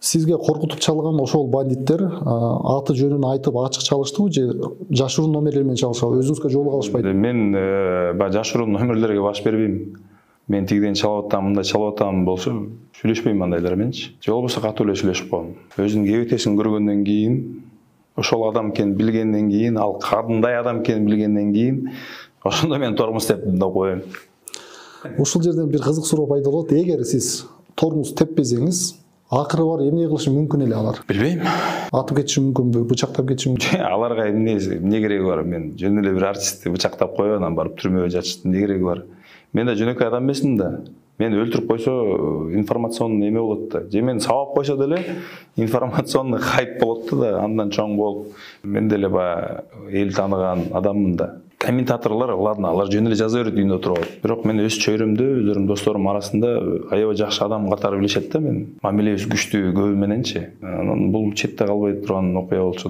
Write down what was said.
Сизге коркутуп чалган ошол бандиттер аты жөнүн айтып ачык чалыштыбы же жашыруун номерлер менен чалышабы? Өзүңүзгө жолуга алышпайбы? Мен баягы жашыруун номерлерге баш бербейм. Мен тигиден чалып атам, мындай чалып атам болсо сүйлөшпөйм андайлар мененчи. Же болбосо катуу эле сүйлөшүп коем. Өзүнүн кебетесин көргөндөн кийин, ошол адам экенин билгенден кийин, ал кандай адам экенин билгенден кийин, ошондо мен тормуз теппим деп коем. Ушул жерден бир кызык суроо пайда болот. Эгер сиз тормуз теппесеңиз, акыры бар эмне кылышы мүмкүн эле алар? Билбейм. Атып кетиши мүмкүнбү, бычактап кетиши мүмкүнбү? Аларга эмне кереги бар? Мен жөн эле бир артистти бычактап коюп анан барып түрмөгө жатыштын эмне кереги бар? Мен да жөнөкөй адам эмесмин да. Мени өлтүрүп койсо информационный эме болот да. Же мени сабап койсо деле информационный хайп болот да, андан чоң болуп. Мен деле баягы эл тааныган адаммын да. Комментаторлор, ладно, алар жөн эле жаза берет үйүндө отуруп алып. Бирок мен өз чөйрөмдө, өздөрүм досторум арасында аябай жакшы адам катары билишет да мен. Мамилебиз күчтүү көбү мененчи. Анан бул четте калбай турган окуя болчу.